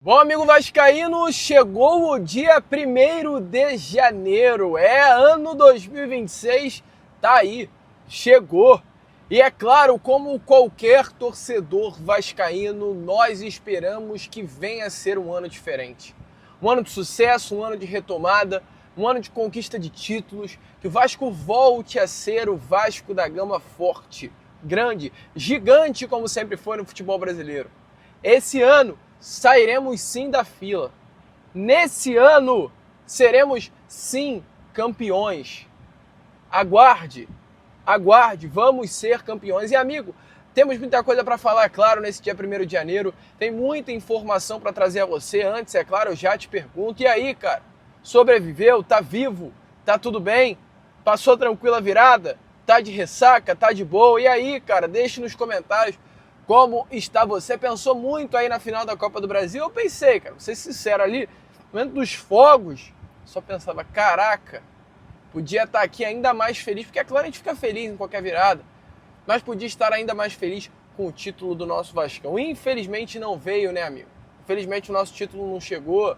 Bom, amigo vascaíno, chegou o dia 1º de janeiro, ano 2026, tá aí, chegou. E é claro, como qualquer torcedor vascaíno, nós esperamos que venha a ser um ano diferente. Um ano de sucesso, um ano de retomada, um ano de conquista de títulos, que o Vasco volte a ser o Vasco da Gama forte, grande, gigante como sempre foi no futebol brasileiro. Esse ano sairemos sim da fila. Nesse ano seremos sim campeões. Aguarde, aguarde, vamos ser campeões. E amigo, temos muita coisa para falar, é claro, nesse dia 1º de janeiro. Tem muita informação para trazer a você. Antes, é claro, eu já te pergunto. E aí, cara? Sobreviveu? Tá vivo? Tá tudo bem? Passou tranquila a virada? Tá de ressaca? Tá de boa? E aí, cara? Deixe nos comentários como está você. Pensou muito aí na final da Copa do Brasil? Eu pensei, cara, vou ser sincero ali, no momento dos fogos, só pensava, caraca, podia estar aqui ainda mais feliz, porque é claro, a gente fica feliz em qualquer virada, mas podia estar ainda mais feliz com o título do nosso Vascão. Infelizmente não veio, né, amigo? Infelizmente o nosso título não chegou,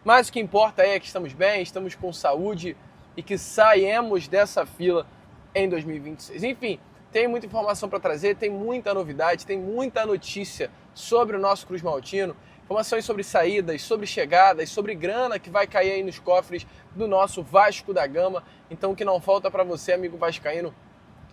mas o que importa é que estamos bem, estamos com saúde e que saímos dessa fila em 2026. Enfim, tem muita informação para trazer, tem muita novidade, tem muita notícia sobre o nosso Cruz Maltino, informações sobre saídas, sobre chegadas, sobre grana que vai cair aí nos cofres do nosso Vasco da Gama. Então o que não falta para você, amigo vascaíno,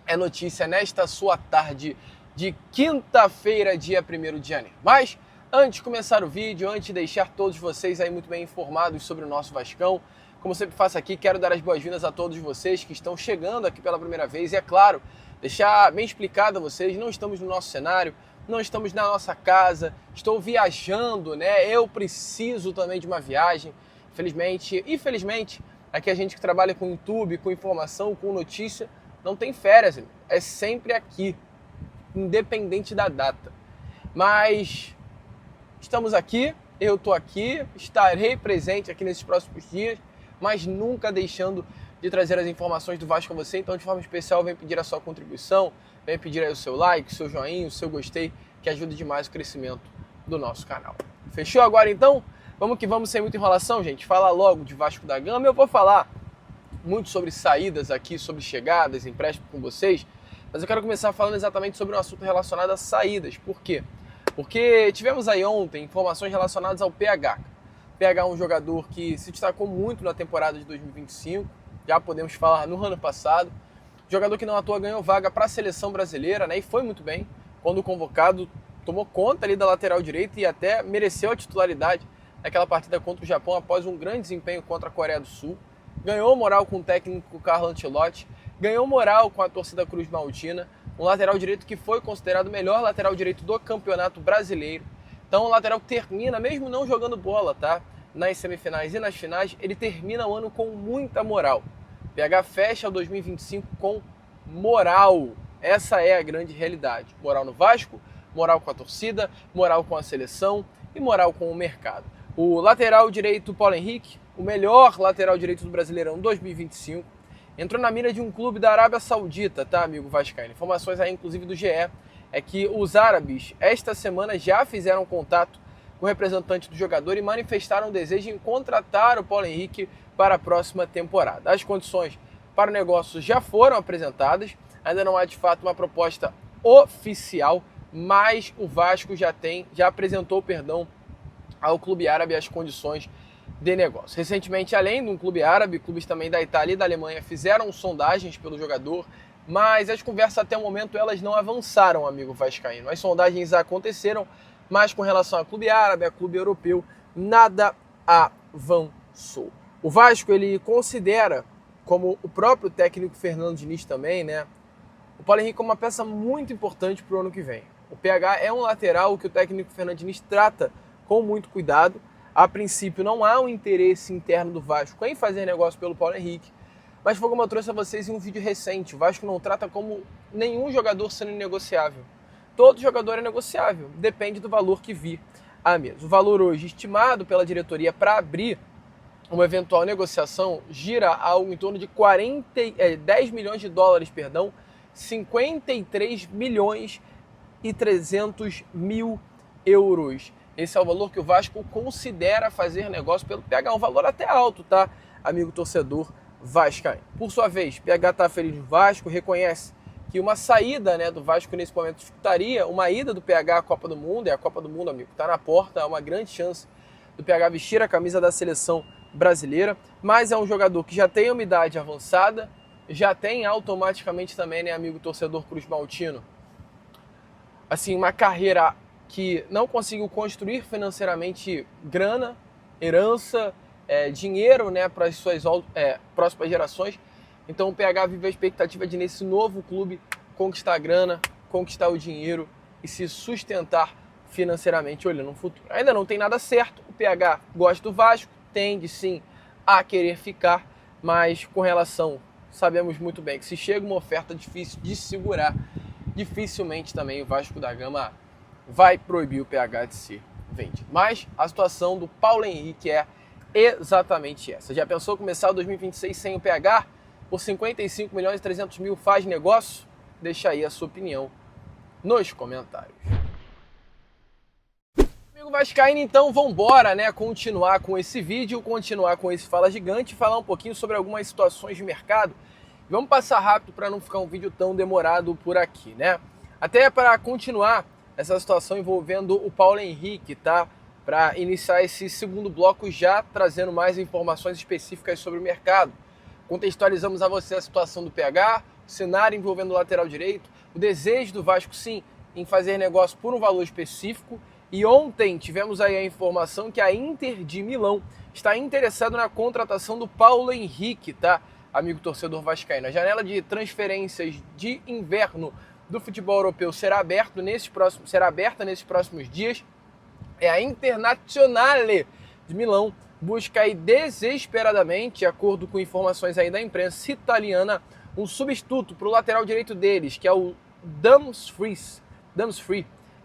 é notícia nesta sua tarde de quinta-feira, dia 1º de janeiro. Mas antes de começar o vídeo, antes de deixar todos vocês aí muito bem informados sobre o nosso Vascão, como sempre faço aqui, quero dar as boas-vindas a todos vocês que estão chegando aqui pela primeira vez. E é claro, deixar bem explicado a vocês, não estamos no nosso cenário, não estamos na nossa casa, estou viajando, né? Eu preciso também de uma viagem, infelizmente, aqui a gente que trabalha com YouTube, com informação, com notícia, não tem férias, amigo. É sempre aqui, independente da data. Mas estamos aqui, eu estou aqui, estarei presente aqui nesses próximos dias, mas nunca deixando de trazer as informações do Vasco a você. Então, de forma especial, vem pedir a sua contribuição, vem pedir aí o seu like, o seu joinha, o seu gostei, que ajuda demais o crescimento do nosso canal. Fechou agora, então? Vamos que vamos, sem muita enrolação, gente. Falar logo de Vasco da Gama. Eu vou falar muito sobre saídas aqui, sobre chegadas, empréstimos com vocês, mas eu quero começar falando exatamente sobre um assunto relacionado a saídas. Por quê? Porque tivemos aí ontem informações relacionadas ao PH. O PH é um jogador que se destacou muito na temporada de 2025, já podemos falar no ano passado. Jogador que não à toa ganhou vaga para a seleção brasileira, né? E foi muito bem. Quando convocado, tomou conta ali da lateral direita e até mereceu a titularidade naquela partida contra o Japão após um grande desempenho contra a Coreia do Sul. Ganhou moral com o técnico Carlo Ancelotti, ganhou moral com a torcida Cruz Maltina, um lateral direito que foi considerado o melhor lateral direito do Campeonato Brasileiro. Então, um lateral que termina, mesmo não jogando bola, tá? Nas semifinais e nas finais, ele termina o ano com muita moral. PH fecha o 2025 com moral. Essa é a grande realidade. Moral no Vasco, moral com a torcida, moral com a seleção e moral com o mercado. O lateral direito Paulo Henrique, o melhor lateral direito do Brasileirão 2025, entrou na mira de um clube da Arábia Saudita, tá, amigo vascaíno? Informações aí, inclusive, do GE, é que os árabes, esta semana, já fizeram contato com o representante do jogador e manifestaram o desejo em contratar o Paulo Henrique para a próxima temporada. As condições para o negócio já foram apresentadas, ainda não há de fato uma proposta oficial, mas o Vasco já apresentou, ao clube árabe as condições de negócio. Recentemente, além de um clube árabe, clubes também da Itália e da Alemanha fizeram sondagens pelo jogador, mas as conversas até o momento elas não avançaram, amigo vascaíno. As sondagens aconteceram, mas com relação a clube árabe, a clube europeu, nada avançou. O Vasco, ele considera, como o próprio técnico Fernando Diniz também, né, o Paulo Henrique como uma peça muito importante para o ano que vem. O PH é um lateral que o técnico Fernando Diniz trata com muito cuidado. A princípio, não há um interesse interno do Vasco em fazer negócio pelo Paulo Henrique, mas foi como eu trouxe a vocês em um vídeo recente. O Vasco não trata como nenhum jogador sendo negociável. Todo jogador é negociável, depende do valor que vir à mesa. O valor hoje estimado pela diretoria para abrir uma eventual negociação gira algo em torno de 10 milhões de dólares, 53 milhões e 300 mil euros. Esse é o valor que o Vasco considera fazer negócio pelo PH, um valor até alto, tá, amigo torcedor vascaíno. Por sua vez, PH tá feliz no Vasco, reconhece que uma saída, né, do Vasco nesse momento dificultaria uma ida do PH à Copa do Mundo, e a Copa do Mundo, amigo, tá na porta, é uma grande chance do PH vestir a camisa da seleção brasileira, mas é um jogador que já tem uma idade avançada, já tem automaticamente também, né, amigo torcedor Cruz Maltino, assim, uma carreira que não conseguiu construir financeiramente grana, herança, dinheiro, né, para as suas próximas gerações. Então o PH vive a expectativa de, nesse novo clube, conquistar a grana, conquistar o dinheiro e se sustentar financeiramente olhando no futuro. Ainda não tem nada certo, o PH gosta do Vasco, tende sim a querer ficar, mas com relação, sabemos muito bem que se chega uma oferta difícil de segurar, dificilmente também o Vasco da Gama vai proibir o PH de ser vendido. Mas a situação do Paulo Henrique é exatamente essa. Já pensou começar o 2026 sem o PH? Por 55 milhões e 300 mil faz negócio? Deixa aí a sua opinião nos comentários. Amigo vascaíno, então vambora, né? Continuar com esse vídeo, continuar com esse Fala Gigante e falar um pouquinho sobre algumas situações de mercado. Vamos passar rápido para não ficar um vídeo tão demorado por aqui, né? Até para continuar essa situação envolvendo o Paulo Henrique, tá? Para iniciar esse segundo bloco já trazendo mais informações específicas sobre o mercado. Contextualizamos a você a situação do PH, o cenário envolvendo o lateral direito, o desejo do Vasco, sim, em fazer negócio por um valor específico. E ontem tivemos aí a informação que a Inter de Milão está interessado na contratação do Paulo Henrique, tá? Amigo torcedor vascaíno. A janela de transferências de inverno do futebol europeu será aberta nesses próximos dias. A Internazionale de Milão busca aí desesperadamente, de acordo com informações aí da imprensa italiana, um substituto para o lateral direito deles, que é o Dumfries.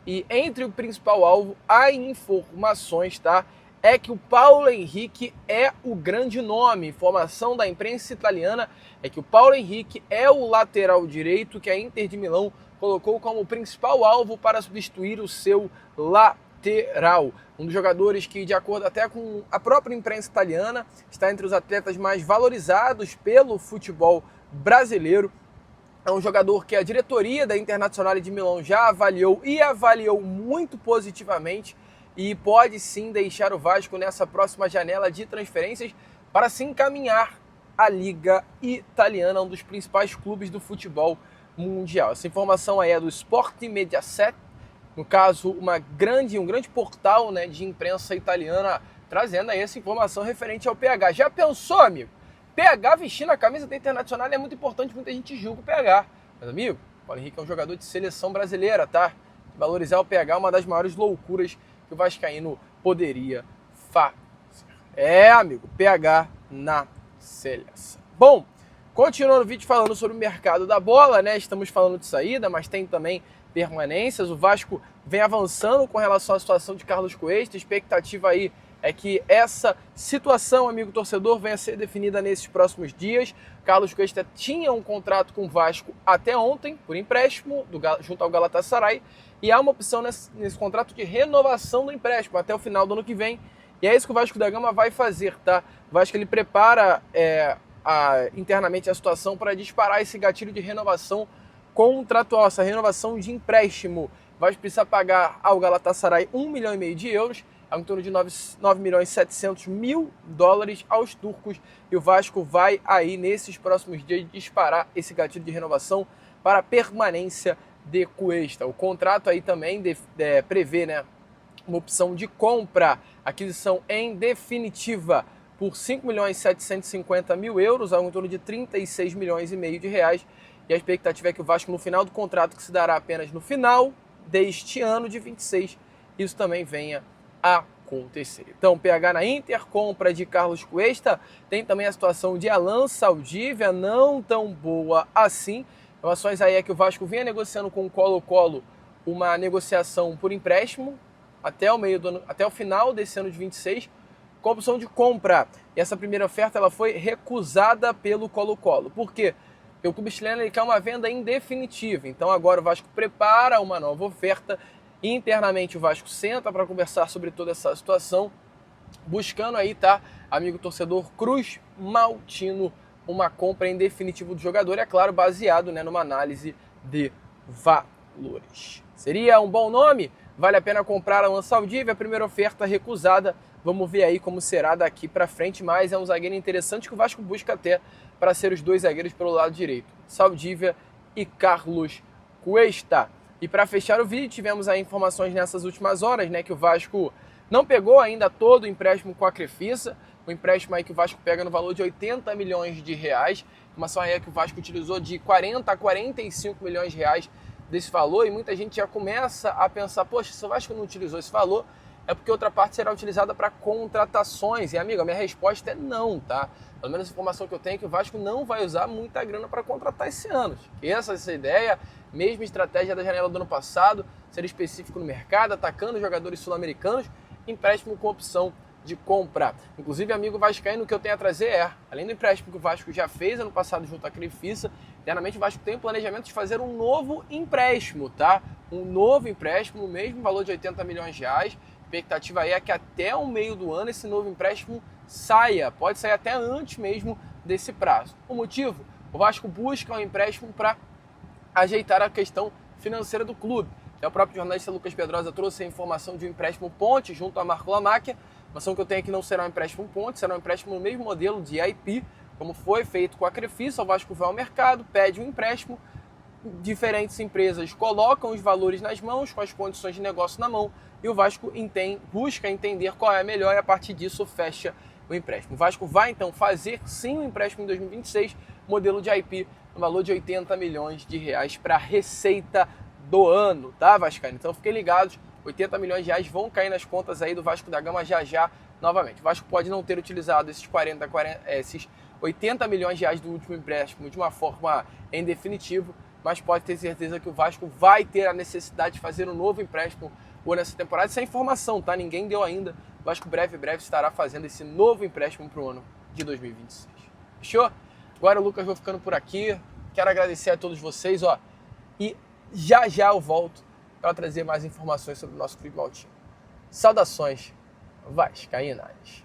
E entre o principal alvo, há informações, tá? É que o Paulo Henrique é o grande nome. Informação da imprensa italiana é que o Paulo Henrique é o lateral direito que a Inter de Milão colocou como principal alvo para substituir o seu lateral. Um dos jogadores que, de acordo até com a própria imprensa italiana, está entre os atletas mais valorizados pelo futebol brasileiro. É um jogador que a diretoria da Internazionale de Milão já avaliou e avaliou muito positivamente e pode sim deixar o Vasco nessa próxima janela de transferências para se encaminhar à Liga Italiana, um dos principais clubes do futebol mundial. Essa informação aí é do Sport Mediaset, no caso um grande portal, né, de imprensa italiana, trazendo aí essa informação referente ao PH. Já pensou, amigo? PH vestindo a camisa da Internazionale é muito importante, muita gente julga o PH. Mas, amigo, o Paulo Henrique é um jogador de seleção brasileira, tá? Valorizar o PH é uma das maiores loucuras que o vascaíno poderia fazer. Amigo, PH na seleção. Bom, continuando o vídeo falando sobre o mercado da bola, né? Estamos falando de saída, mas tem também permanências. O Vasco vem avançando com relação à situação de Carlos Cuesta. A expectativa aí é que essa situação, amigo torcedor, venha a ser definida nesses próximos dias. Carlos Cuesta tinha um contrato com o Vasco até ontem, por empréstimo, junto ao Galatasaray, e há uma opção nesse contrato de renovação do empréstimo até o final do ano que vem. E é isso que o Vasco da Gama vai fazer, tá? O Vasco ele prepara internamente a situação para disparar esse gatilho de renovação contratual, essa renovação de empréstimo. O Vasco precisa pagar ao Galatasaray 1,5 milhão de euros, em torno de 9 milhões e 700 mil dólares aos turcos, e o Vasco vai aí nesses próximos dias disparar esse gatilho de renovação para a permanência de Cuesta. O contrato aí também prevê, né, uma opção de compra, aquisição em definitiva por 5 milhões e 750 mil euros, em torno de 36 milhões e meio de reais, e a expectativa é que o Vasco, no final do contrato, que se dará apenas no final deste ano de 26, isso também venha a acontecer. Então, PH na Inter, compra de Carlos Cuesta, tem também a situação de Alan Saldívia, não tão boa assim. Informações aí é que o Vasco vinha negociando com o Colo-Colo uma negociação por empréstimo até o final desse ano de 26, com a opção de compra. E essa primeira oferta ela foi recusada pelo Colo-Colo. Por quê? Porque o clube chileno ele quer uma venda em definitiva. Então agora o Vasco prepara uma nova oferta Internamente o Vasco senta para conversar sobre toda essa situação, buscando aí, tá, amigo torcedor, Cruz Maltino, uma compra em definitivo do jogador, é claro, baseado, né, numa análise de valores. Seria um bom nome? Vale a pena comprar Alan Saldivia? A primeira oferta recusada. Vamos ver aí como será daqui para frente, mas é um zagueiro interessante que o Vasco busca até para ser os dois zagueiros pelo lado direito, Saldivia e Carlos Cuesta. E para fechar o vídeo, tivemos aí informações nessas últimas horas, né, que o Vasco não pegou ainda todo o empréstimo com a Crefisa, um empréstimo aí que o Vasco pega no valor de 80 milhões de reais, uma só aí que o Vasco utilizou de 40 a 45 milhões de reais desse valor, e muita gente já começa a pensar, poxa, se o Vasco não utilizou esse valor, é porque outra parte será utilizada para contratações. E, amigo, a minha resposta é não, tá? Pelo menos a informação que eu tenho é que o Vasco não vai usar muita grana para contratar esse ano. Essa ideia, mesma estratégia da janela do ano passado, ser específico no mercado, atacando jogadores sul-americanos, empréstimo com opção de compra. Inclusive, amigo vascaíno, o que eu tenho a trazer é, além do empréstimo que o Vasco já fez ano passado junto à Crefisa, internamente o Vasco tem o planejamento de fazer um novo empréstimo, tá? Um novo empréstimo, o mesmo valor de 80 milhões de reais. A expectativa aí é que até o meio do ano esse novo empréstimo saia, pode sair até antes mesmo desse prazo. O motivo? O Vasco busca um empréstimo para ajeitar a questão financeira do clube. O próprio jornalista Lucas Pedrosa trouxe a informação de um empréstimo ponte junto a Marco Lamáquia. A informação que eu tenho aqui não será um empréstimo ponte, será um empréstimo no mesmo modelo de IP, como foi feito com a Crefisa. O Vasco vai ao mercado, pede um empréstimo, diferentes empresas colocam os valores nas mãos, com as condições de negócio na mão, e o Vasco busca entender qual é a melhor e a partir disso fecha o empréstimo. O Vasco vai então fazer sim um empréstimo em 2026, modelo de IP, no valor de 80 milhões de reais para a receita do ano, tá, vascaíno? Então fiquem ligados, 80 milhões de reais vão cair nas contas aí do Vasco da Gama já novamente. O Vasco pode não ter utilizado esses 80 milhões de reais do último empréstimo de uma forma em definitivo, mas pode ter certeza que o Vasco vai ter a necessidade de fazer um novo empréstimo nessa temporada. Isso é informação, tá? Ninguém deu ainda. O Vasco breve estará fazendo esse novo empréstimo para o ano de 2026. Fechou? Agora o Lucas vai ficando por aqui. Quero agradecer a todos vocês, ó. E já eu volto para trazer mais informações sobre o nosso Cruz Maltino. Saudações vascaínas.